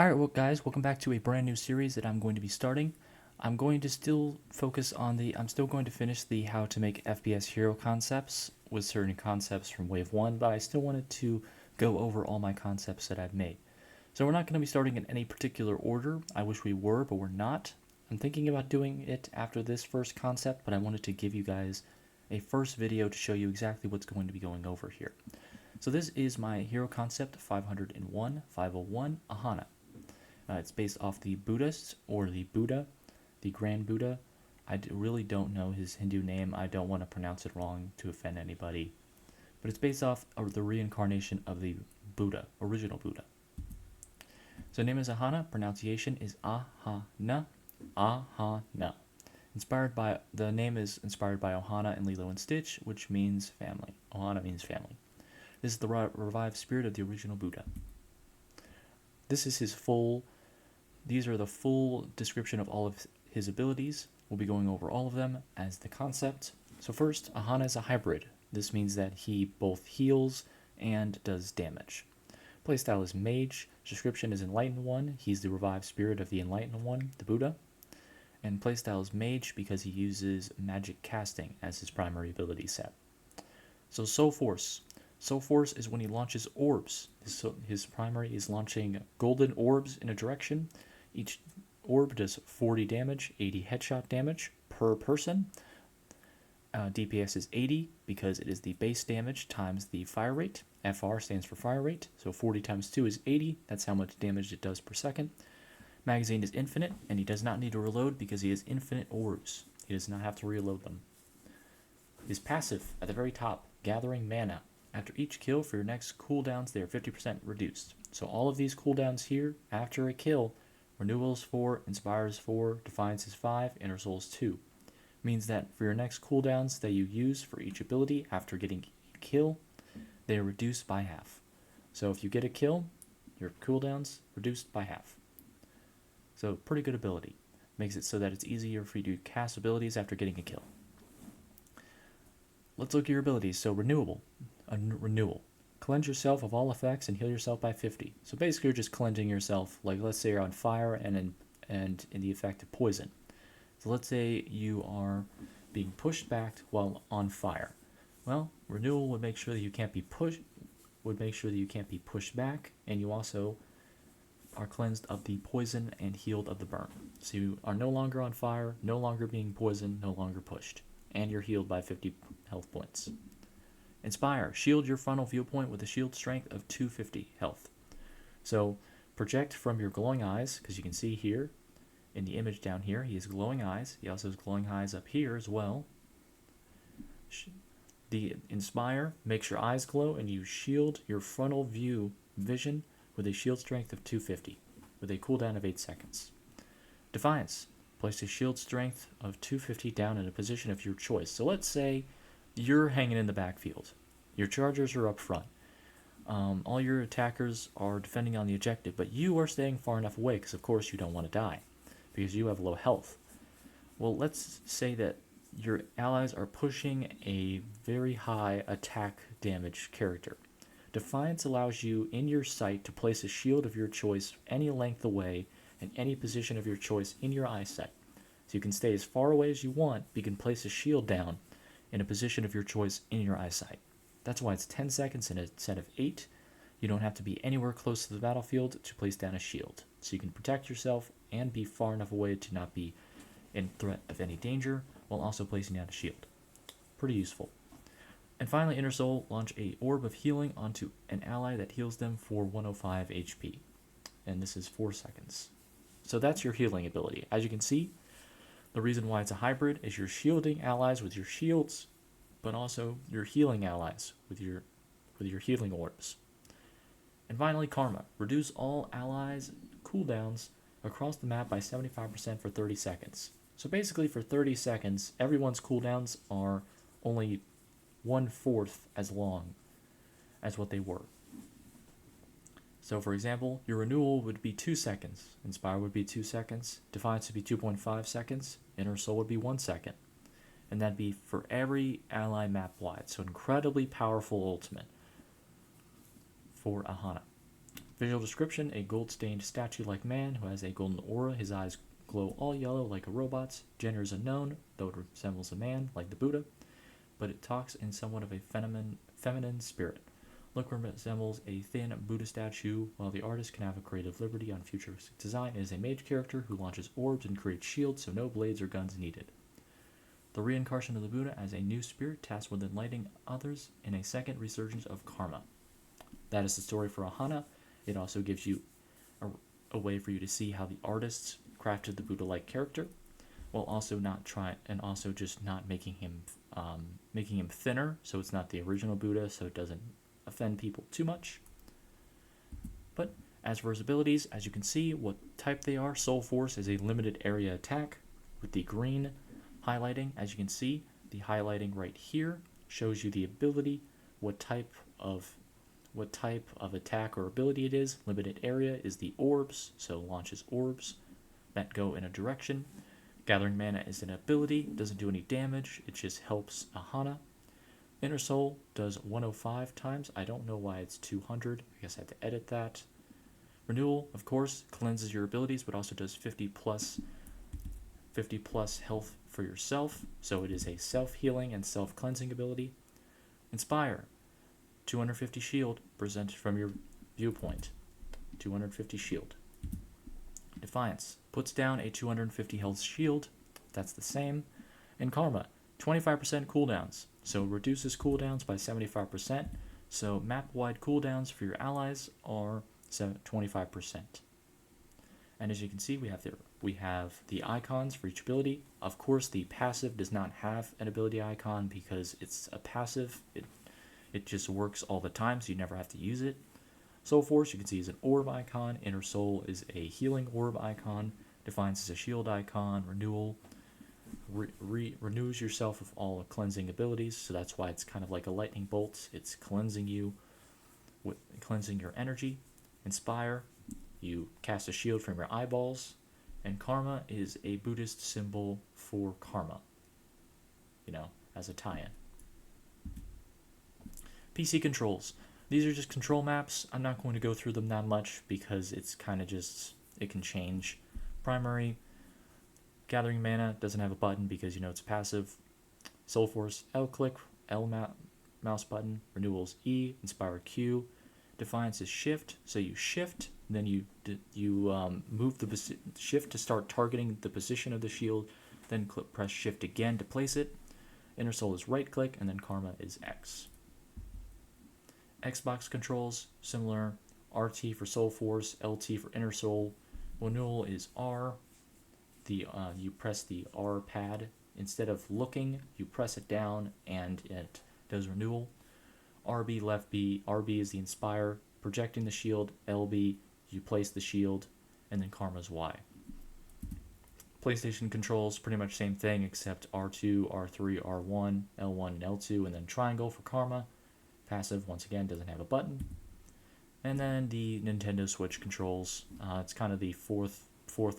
Alright, well guys, welcome back to a brand new series that I'm going to be starting. I'm going to still focus on I'm still going to finish the how to make FPS Hero concepts with certain concepts from Wave 1, but I still wanted to go over all my concepts that I've made. So we're not going to be starting in any particular order. I wish we were, but we're not. I'm thinking about doing it after this first concept, but I wanted to give you guys a first video to show you exactly what's going to be going over here. So this is my hero concept 501, 501, Aahana. It's based off the Buddhist, or the Buddha, the Grand Buddha. Really don't know his Hindu name. I don't want to pronounce it wrong to offend anybody. But it's based off of the reincarnation of the Buddha, original Buddha. So name is Aahana, pronunciation is Aahana, Aahana. The name is inspired by Ohana and Lilo and Stitch, which means family. Ohana means family. This is the revived spirit of the original Buddha. These are the full description of all of his abilities. We'll be going over all of them as the concept. So first, Aahana is a hybrid. This means that he both heals and does damage. Playstyle is Mage. Description is Enlightened One. He's the revived spirit of the Enlightened One, the Buddha. And playstyle is Mage because he uses magic casting as his primary ability set. So Soul Force. Soul Force is when he launches orbs. His primary is launching golden orbs in a direction. Each orb does 40 damage, 80 headshot damage per person. DPS is 80 because it is the base damage times the fire rate. FR stands for fire rate, so 40 times 2 is 80. That's how much damage it does per second. Magazine is infinite, and he does not need to reload because he has infinite orbs. He does not have to reload them. His passive, at the very top, Gathering Mana. After each kill for your next cooldowns, they are 50% reduced. So all of these cooldowns here, after a kill, Renewal is 4, Inspire is 4, Defiance is 5, Inner Soul is 2. Means that for your next cooldowns that you use for each ability after getting a kill, they are reduced by half. So if you get a kill, your cooldowns reduced by half. So pretty good ability. Makes it so that it's easier for you to cast abilities after getting a kill. Let's look at your abilities. So renewal. Cleanse yourself of all effects and heal yourself by 50. So basically you're just cleansing yourself. Like let's say you're on fire and in the effect of poison. So let's say you are being pushed back while on fire. Well, renewal would make sure that you can't be pushed back, and you also are cleansed of the poison and healed of the burn. So you are no longer on fire, no longer being poisoned, no longer pushed, and you're healed by 50 health points. Inspire. Shield your frontal viewpoint with a shield strength of 250 health. So project from your glowing eyes, because you can see here in the image down here, he has glowing eyes. He also has glowing eyes up here as well. The Inspire makes your eyes glow, and you shield your frontal vision with a shield strength of 250, with a cooldown of 8 seconds. Defiance. Place a shield strength of 250 down in a position of your choice. So let's say you're hanging in the backfield. Your chargers are up front. All your attackers are defending on the objective, but you are staying far enough away because, of course, you don't want to die because you have low health. Well, let's say that your allies are pushing a very high attack damage character. Defiance allows you in your sight to place a shield of your choice any length away in any position of your choice in your eyesight. So you can stay as far away as you want, but you can place a shield down in a position of your choice in your eyesight. That's why it's 10 seconds instead of 8. You don't have to be anywhere close to the battlefield to place down a shield. So you can protect yourself and be far enough away to not be in threat of any danger while also placing down a shield. Pretty useful. And finally, Inner Soul. Launch a orb of healing onto an ally that heals them for 105 HP. And this is 4 seconds. So that's your healing ability. As you can see, the reason why it's a hybrid is you're shielding allies with your shields, but also you're healing allies with your healing orbs. And finally, Karma. Reduce all allies' cooldowns across the map by 75% for 30 seconds. So basically for 30 seconds, everyone's cooldowns are only 1/4 as long as what they were. So for example, your renewal would be 2 seconds, Inspire would be 2 seconds, Defiance would be 2.5 seconds, Inner Soul would be 1 second. And that'd be for every ally map wide. So incredibly powerful ultimate for Aahana. Visual description: a gold-stained statue-like man who has a golden aura. His eyes glow all yellow like a robot's. Gender is unknown, though it resembles a man, like the Buddha, but it talks in somewhat of a feminine spirit. Look resembles a thin Buddha statue. While the artist can have a creative liberty on futuristic design, it is a mage character who launches orbs and creates shields, so no blades or guns needed. The reincarnation of the Buddha as a new spirit tasked with enlightening others in a second resurgence of karma. That is the story for Aahana. It also gives you a way for you to see how the artists crafted the Buddha-like character, while also not making him thinner, so it's not the original Buddha, so it doesn't offend people too much. But as for his abilities, as you can see, what type they are. Soul Force is a limited area attack with the green highlighting. As you can see, the highlighting right here shows you the ability, what type of attack or ability it is. Limited area is the orbs, so launches orbs that go in a direction. Gathering mana is an ability, doesn't do any damage, it just helps Aahana. Inner Soul does 105 times. I don't know why it's 200. I guess I had to edit that. Renewal, of course, cleanses your abilities, but also does 50 plus health for yourself. So it is a self-healing and self-cleansing ability. Inspire, 250 shield presented from your viewpoint. 250 shield. Defiance, puts down a 250 health shield. That's the same. And Karma, 25% cooldowns. So reduces cooldowns by 75%. So map-wide cooldowns for your allies are 25%. And as you can see, we have the icons for each ability. Of course, the passive does not have an ability icon because it's a passive. It just works all the time, so you never have to use it. Soul Force, you can see, is an orb icon. Inner Soul is a healing orb icon. Defiance is a shield icon. Renewal renews yourself of all cleansing abilities, so that's why it's kind of like a lightning bolt. It's cleansing you, cleansing your energy. Inspire, you cast a shield from your eyeballs. And Karma is a Buddhist symbol for karma, as a tie-in. PC controls. These are just control maps. I'm not going to go through them that much because it's kind of just, it can change. Primary, gathering mana, doesn't have a button because it's passive. Soul Force, L click, mouse button. Renewals, E. Inspire, Q. Defiance is shift, so you shift, then you move the shift to start targeting the position of the shield, then press shift again to place it. Inner Soul is right click, and then Karma is X. Xbox controls, similar. RT for Soul Force, LT for Inner Soul. Renewal is R. You press the R pad. Instead of looking, you press it down and it does renewal. RB, left B. RB is the Inspire, projecting the shield. LB, you place the shield, and then Karma's Y. PlayStation controls, pretty much same thing, except R2, R3, R1, L1, and L2, and then triangle for Karma. Passive, once again, doesn't have a button. And then the Nintendo Switch controls. It's kind of the fourth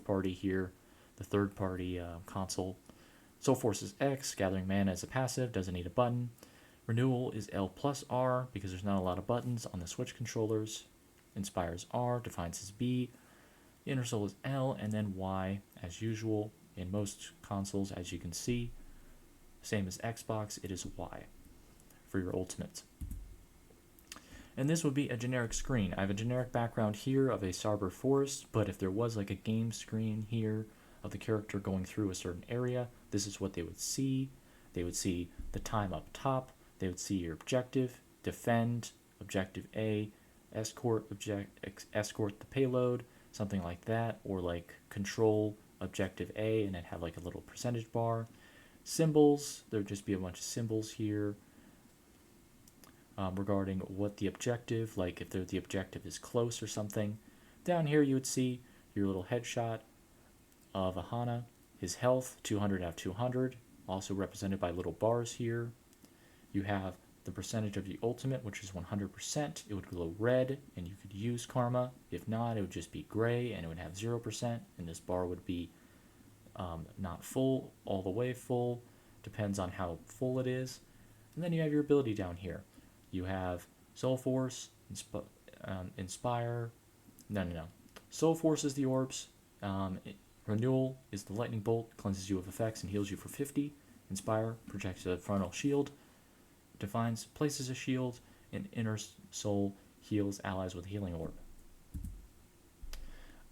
party here, the third party console. Soul Force is X, gathering mana is a passive, doesn't need a button. Renewal is L plus R because there's not a lot of buttons on the Switch controllers. Inspire is R, Defiance is B. Inner Soul is L, and then Y, as usual in most consoles, as you can see. Same as Xbox, it is Y for your ultimate. And this would be a generic screen. I have a generic background here of a Sarber forest, but if there was like a game screen here of the character going through a certain area, this is what they would see. They would see the time up top. They would see your objective, defend, objective A, escort the payload, something like that, or like control objective A and then have like a little percentage bar. Symbols, there would just be a bunch of symbols here regarding what the objective, like if the objective is close or something. Down here you would see your little headshot of Aahana, his health, 200 out of 200, also represented by little bars here. You have the percentage of the ultimate, which is 100%. It would glow red, and you could use Karma. If not, it would just be gray, and it would have 0%, and this bar would be not full, all the way full. Depends on how full it is. And then you have your ability down here. You have Soul Force, Inspire, No. Soul Force is the orbs. Renewal is the lightning bolt, cleanses you of effects and heals you for 50. Inspire projects a frontal shield. Defines places a shield. And Inner Soul heals allies with a healing orb.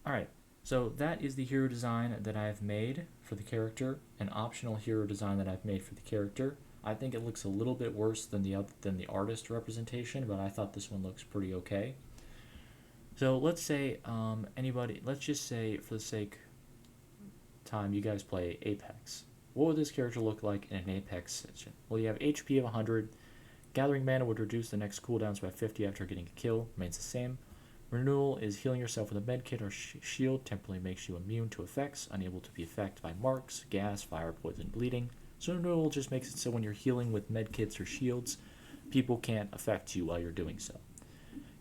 Alright, so that is the hero design that I've made for the character. An optional hero design that I've made for the character. I think it looks a little bit worse than the artist representation, but I thought this one looks pretty okay. So let's say let's just say for the sake of time, you guys play Apex. What would this character look like in an Apex session? Well, you have HP of 100. Gathering mana would reduce the next cooldowns by 50 after getting a kill. Remains the same. Renewal is healing yourself with a medkit or shield. Temporarily makes you immune to effects, unable to be affected by marks, gas, fire, poison, bleeding. So renewal just makes it so when you're healing with medkits or shields, people can't affect you while you're doing so.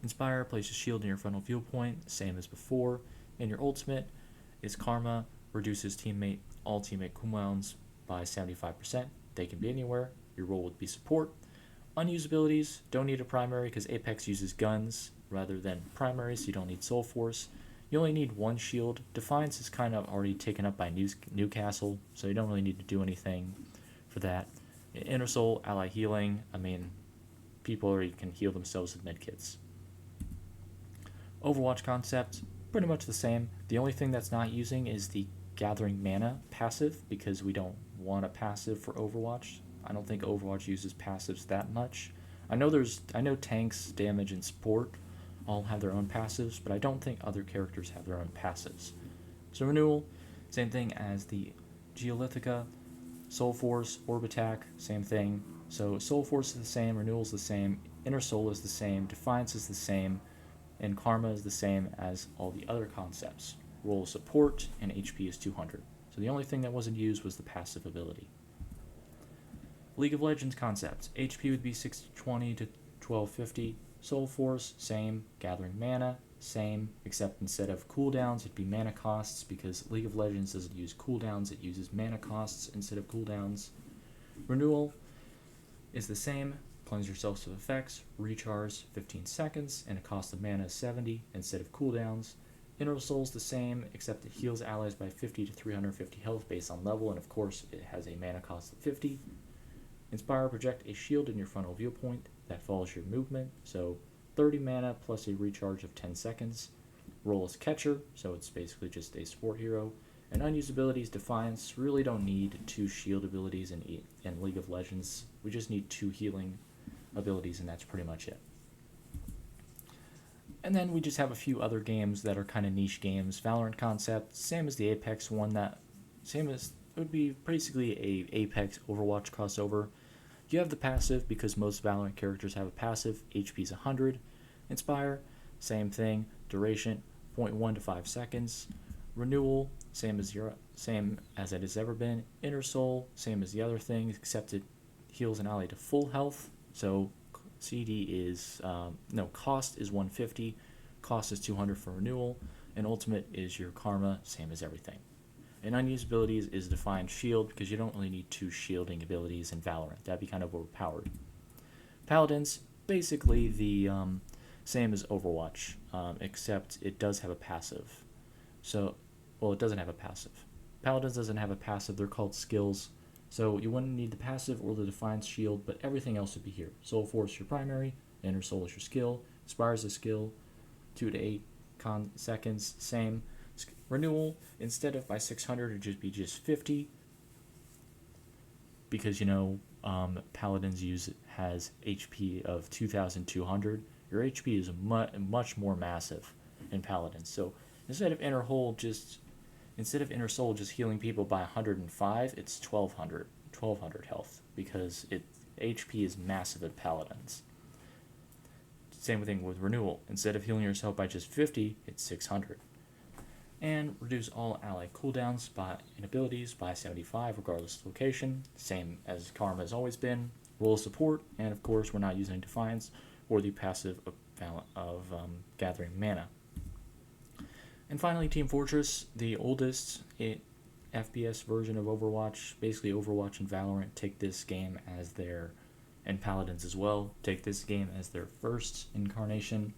Inspire places shield in your frontal viewpoint, same as before. And your ultimate is Karma, reduces all teammate cooldowns by 75%. They can be anywhere. Your role would be support. Unused abilities, don't need a primary because Apex uses guns rather than primaries, so you don't need Soul Force. You only need one shield. Defiance is kind of already taken up by Newcastle, so you don't really need to do anything for that. Inner Soul, ally healing, people already can heal themselves with medkits. Overwatch concept, pretty much the same. The only thing that's not using is the Gathering Mana passive, because we don't want a passive for Overwatch. I don't think Overwatch uses passives that much. I know tanks, damage, and support all have their own passives, but I don't think other characters have their own passives. So renewal, same thing as the Geolithica, Soul Force, Orb Attack, same thing. So Soul Force is the same, renewal is the same, Inner Soul is the same, Defiance is the same, and Karma is the same as all the other concepts. Role support, and HP is 200. So the only thing that wasn't used was the passive ability. League of Legends concepts. HP would be 620 to 1250. Soul Force, same. Gathering Mana, same. Except instead of cooldowns, it'd be mana costs, because League of Legends doesn't use cooldowns, it uses mana costs instead of cooldowns. Renewal is the same. Cleanse yourself of effects, recharge 15 seconds, and a cost of mana is 70 instead of cooldowns. Inner Soul's the same, except it heals allies by 50 to 350 health based on level, and of course it has a mana cost of 50. Inspire, project a shield in your frontal viewpoint that follows your movement, so 30 mana plus a recharge of 10 seconds. Role is Catcher, so it's basically just a support hero. And unused abilities, Defiance, really don't need 2 shield abilities in League of Legends. We just need 2 healing abilities, and that's pretty much it. And then we just have a few other games that are kind of niche games. Valorant concept, same as the Apex one, it would be basically a Apex Overwatch crossover. You have the passive because most Valorant characters have a passive. HP is 100. Inspire, same thing. Duration, 0.1 to 5 seconds. Renewal, same as it has ever been. Inner Soul, same as the other things, except it heals an ally to full health. So CD is cost is 150, cost is 200 for renewal, and ultimate is your Karma, same as everything. And unused abilities is Defiant Shield, because you don't really need 2 shielding abilities in Valorant. That'd be kind of overpowered. Paladins, basically the same as Overwatch, except it does have a passive. It doesn't have a passive. Paladins doesn't have a passive, they're called skills. So you wouldn't need the passive or the Defiance Shield, but everything else would be here. Soul Force your primary, Inner Soul is your skill, Inspire is a skill, 2 to 8 seconds, same. Renewal, instead of by 600, it'd just be 50, because Paladins has HP of 2,200. Your HP is much more massive in Paladins. So instead of Inner Soul just healing people by 105, it's 1200 health, because HP is massive in Paladins. Same thing with Renewal. Instead of healing yourself by just 50, it's 600. And reduce all ally cooldowns and abilities by 75 regardless of location, same as Karma has always been. Role support, and of course we're not using Defiance or the passive of Gathering Mana. And finally, Team Fortress, the oldest FPS version of Overwatch. Basically, Overwatch and Valorant take this game as and Paladins as well, take this game as their first incarnation.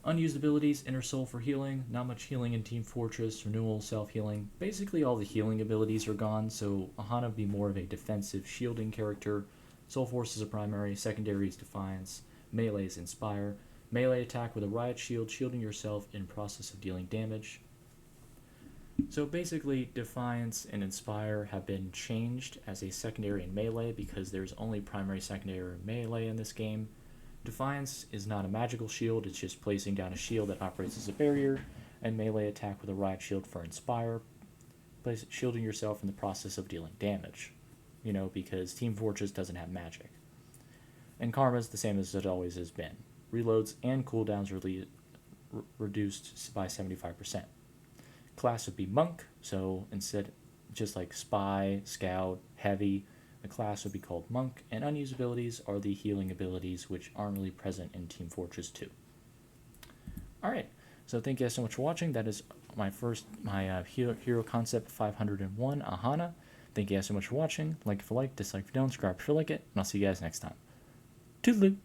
Unused abilities, Inner Soul for healing. Not much healing in Team Fortress. Renewal, self-healing. Basically all the healing abilities are gone, so Aahana would be more of a defensive shielding character. Soul Force is a primary. Secondary is Defiance. Melee is Inspire. Melee attack with a Riot Shield, shielding yourself in process of dealing damage. So basically, Defiance and Inspire have been changed as a secondary in Melee because there's only primary, secondary, and Melee in this game. Defiance is not a magical shield, it's just placing down a shield that operates as a barrier, and Melee attack with a Riot Shield for Inspire, shielding yourself in the process of dealing damage. Because Team Fortress doesn't have magic. And Karma is the same as it always has been. Reloads and cooldowns reduced by 75%. Class would be Monk, so instead, just like Spy, Scout, Heavy, the class would be called Monk, and unused abilities are the healing abilities which aren't really present in Team Fortress 2. Alright, so thank you guys so much for watching. That is my Hero Concept 501 Aahana. Thank you guys so much for watching. Like if you like, dislike if you don't, subscribe if you like it, and I'll see you guys next time. Toodaloo!